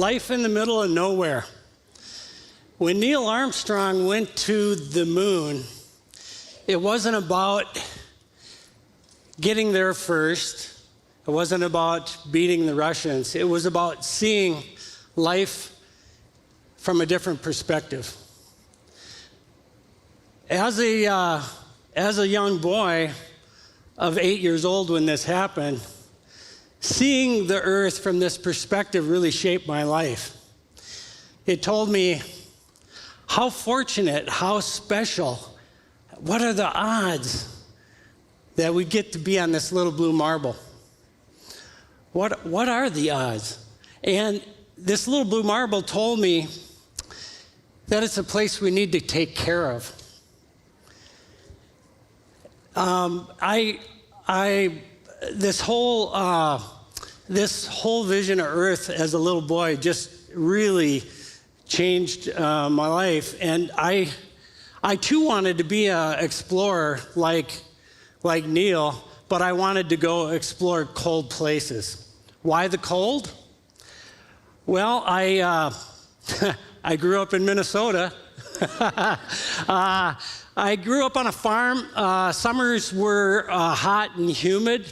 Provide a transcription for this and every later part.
life in the middle of nowhere. When Neil Armstrong went to the moon, it wasn't about getting there first. It wasn't about beating the Russians. It was about seeing life from a different perspective. As a young boy of 8 years old when this happened, seeing the earth from this perspective really shaped my life. It told me how fortunate, how special, what are the odds that we get to be on this little blue marble? What are the odds? And this little blue marble told me that it's a place we need to take care of. This whole vision of Earth as a little boy just really changed my life, and I too wanted to be an explorer like Neil, but I wanted to go explore cold places. Why the cold? Well, I grew up in Minnesota. I grew up on a farm. Summers were hot and humid.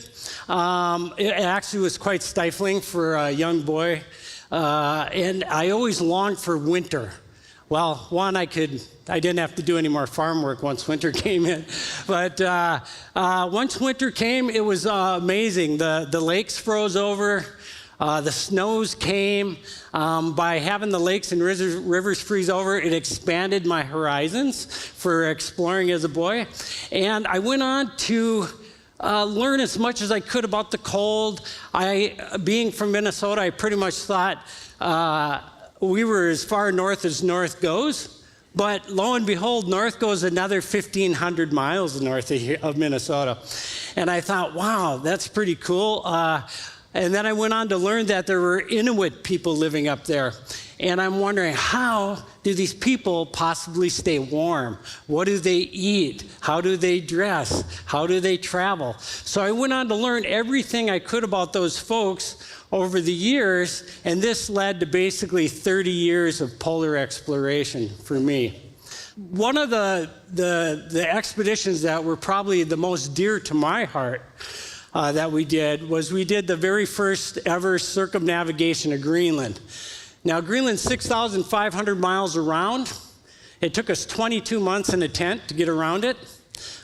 It actually was quite stifling for a young boy. And I always longed for winter. Well, one, I didn't have to do any more farm work once winter came in. But once winter came, it was amazing. The lakes froze over. The snows came. By having the lakes and rivers freeze over, it expanded my horizons for exploring as a boy. And I went on to learn as much as I could about the cold. Being from Minnesota, I pretty much thought we were as far north as north goes. But lo and behold, north goes another 1,500 miles north of Minnesota. And I thought, wow, that's pretty cool. And then I went on to learn that there were Inuit people living up there. And I'm wondering, how do these people possibly stay warm? What do they eat? How do they dress? How do they travel? So I went on to learn everything I could about those folks over the years, and this led to basically 30 years of polar exploration for me. One of the expeditions that were probably the most dear to my heart that we did the very first ever circumnavigation of Greenland. Now, Greenland's 6,500 miles around. It took us 22 months in a tent to get around it.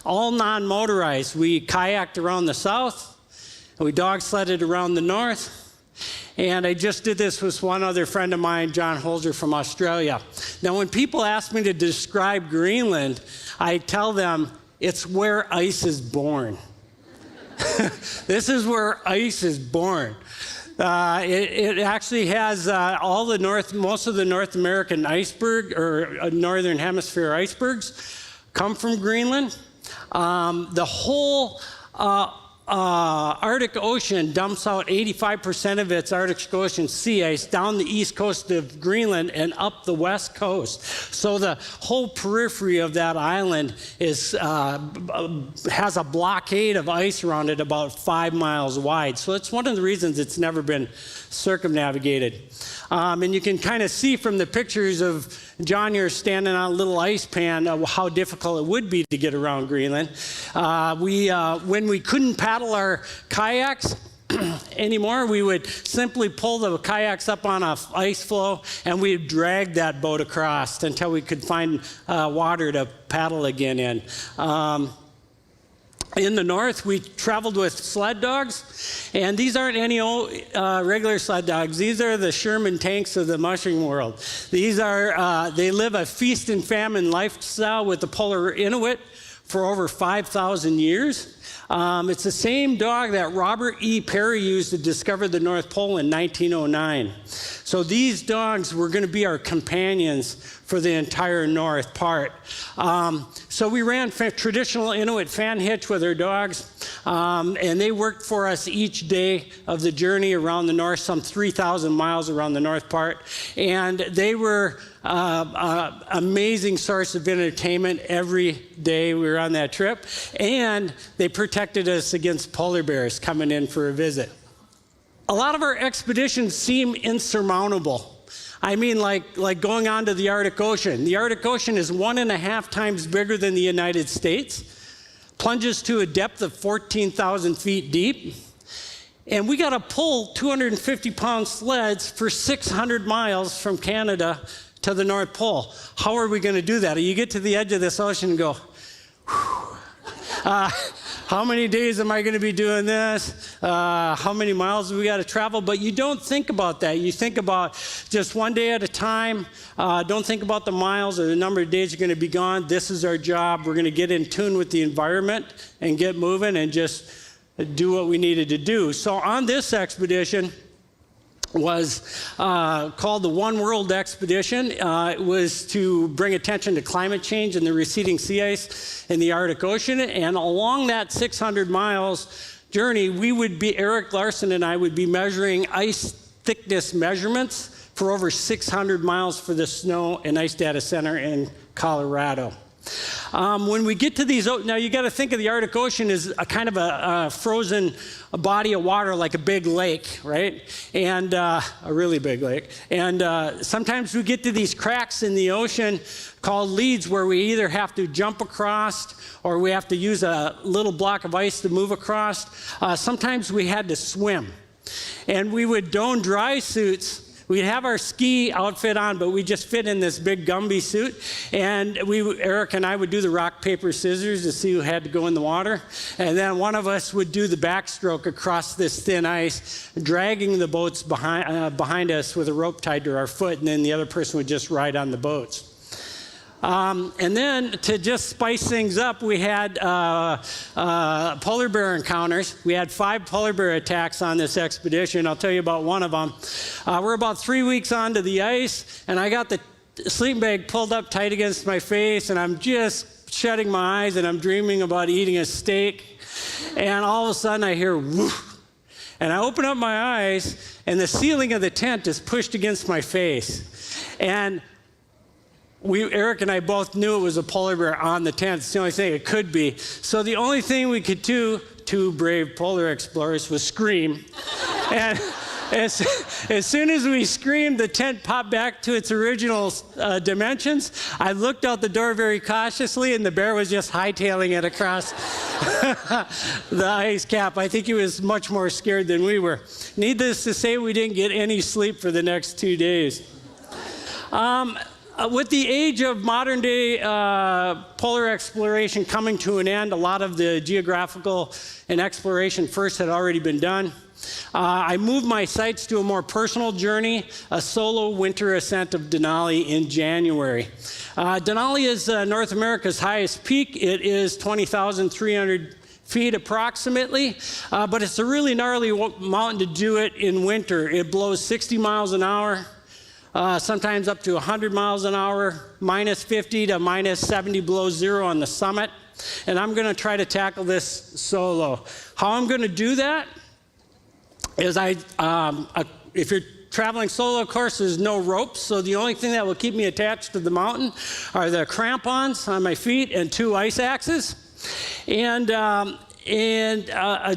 All non-motorized. We kayaked around the south, and we dog sledded around the north. And I just did this with one other friend of mine, John Holzer from Australia. Now, when people ask me to describe Greenland, I tell them it's where ice is born. This is where ice is born. It actually has most of the North American iceberg or Northern Hemisphere icebergs come from Greenland. The whole Arctic Ocean dumps out 85% of its Arctic Ocean sea ice down the east coast of Greenland and up the west coast. So the whole periphery of that island has a blockade of ice around it about 5 miles wide. So it's one of the reasons it's never been circumnavigated. And you can kind of see from the pictures of John here standing on a little ice pan how difficult it would be to get around Greenland. When we couldn't paddle our kayaks anymore, we would simply pull the kayaks up on an ice floe and we'd drag that boat across until we could find water to paddle again in. In the north, we traveled with sled dogs, and these aren't any old regular sled dogs. These are the Sherman tanks of the mushroom world. These are, they live a feast and famine lifestyle with the polar Inuit for over 5,000 years. It's the same dog that Robert E. Peary used to discover the North Pole in 1909. So these dogs were going to be our companions for the entire north part. So we ran traditional Inuit fan hitch with our dogs, and they worked for us each day of the journey around the north, some 3,000 miles around the north part. And they were amazing source of entertainment every day we were on that trip. And they protected us against polar bears coming in for a visit. A lot of our expeditions seem insurmountable. I mean like going on to the Arctic Ocean. The Arctic Ocean is 1.5 times bigger than the United States, plunges to a depth of 14,000 feet deep, and we got to pull 250-pound sleds for 600 miles from Canada to the North Pole. How are we going to do that? You get to the edge of this ocean and go, how many days am I going to be doing this? How many miles do we got to travel? But you don't think about that. You think about just one day at a time. Don't think about the miles or the number of days you're going to be gone. This is our job. We're going to get in tune with the environment and get moving and just do what we needed to do. So on this expedition was called the One World Expedition. It was to bring attention to climate change and the receding sea ice in the Arctic Ocean. And along that 600 miles journey, Eric Larson and I would be measuring ice thickness measurements for over 600 miles for the Snow and Ice Data Center in Colorado. When we get to these, now you got to think of the Arctic Ocean as a kind of a frozen body of water, like a big lake, right? And a really big lake. And sometimes we get to these cracks in the ocean called leads, where we either have to jump across or we have to use a little block of ice to move across. Sometimes we had to swim. And we would don dry suits. We'd have our ski outfit on, but we just fit in this big Gumby suit. And Eric and I would do the rock, paper, scissors to see who had to go in the water. And then one of us would do the backstroke across this thin ice, dragging the boats behind us with a rope tied to our foot, and then the other person would just ride on the boats. And then to just spice things up, we had polar bear encounters. We had 5 polar bear attacks on this expedition. I'll tell you about one of them. We're about 3 weeks onto the ice, and I got the sleeping bag pulled up tight against my face, and I'm just shutting my eyes, and I'm dreaming about eating a steak. And all of a sudden, I hear whoosh, and I open up my eyes, and the ceiling of the tent is pushed against my face. And Eric and I both knew it was a polar bear on the tent. It's the only thing it could be. So the only thing we could do, 2 brave polar explorers, was scream. And as soon as we screamed, the tent popped back to its original dimensions. I looked out the door very cautiously, and the bear was just hightailing it across the ice cap. I think he was much more scared than we were. Needless to say, we didn't get any sleep for the next 2 days. With the age of modern-day polar exploration coming to an end, a lot of the geographical and exploration first had already been done. I moved my sights to a more personal journey, a solo winter ascent of Denali in January. Denali is North America's highest peak. It is 20,300 feet approximately, but it's a really gnarly mountain to do it in winter. It blows 60 miles an hour. Sometimes up to 100 miles an hour, minus 50 to minus 70 below zero on the summit. And I'm going to try to tackle this solo. How I'm going to do that is if you're traveling solo, of course, there's no ropes. So the only thing that will keep me attached to the mountain are the crampons on my feet and 2 ice axes. And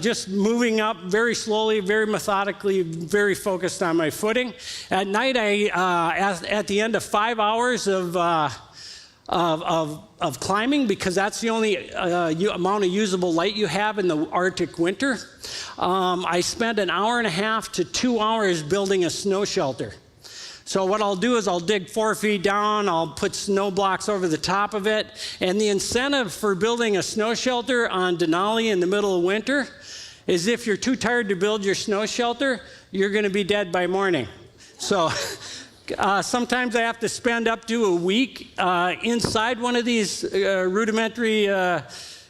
just moving up very slowly, very methodically, very focused on my footing. At night, at the end of 5 hours of climbing, because that's the only amount of usable light you have in the Arctic winter, I spent 1.5 hours to 2 hours building a snow shelter. So what I'll do is I'll dig 4 feet down, I'll put snow blocks over the top of it, and the incentive for building a snow shelter on Denali in the middle of winter is if you're too tired to build your snow shelter, you're going to be dead by morning. So sometimes I have to spend up to a week inside one of these rudimentary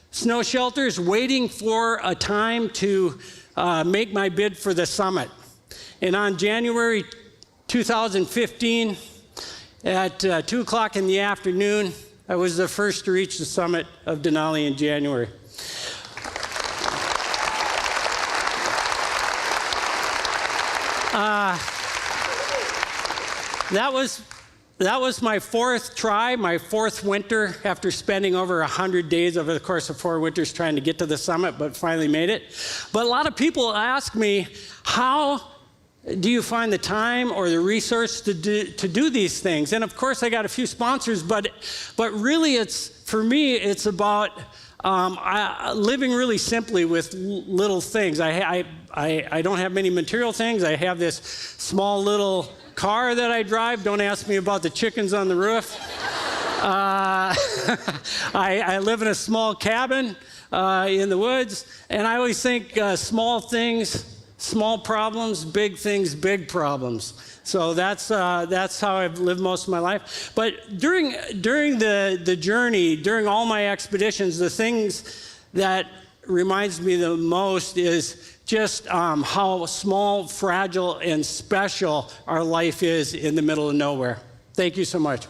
snow shelters waiting for a time to make my bid for the summit. And on January 2015, at 2 o'clock in the afternoon, I was the first to reach the summit of Denali in January. That was my 4th try, my 4th winter, after spending over 100 days over the course of 4 winters trying to get to the summit, but finally made it. But a lot of people ask me, how do you find the time or the resource to do these things? And of course, I got a few sponsors, but really, for me, it's about living really simply with little things. I don't have many material things. I have this small little car that I drive. Don't ask me about the chickens on the roof. I live in a small cabin in the woods, and I always think small things, small problems, big things, big problems. So that's how I've lived most of my life. But during the journey, during all my expeditions, the things that reminds me the most is just how small, fragile, and special our life is in the middle of nowhere. Thank you so much.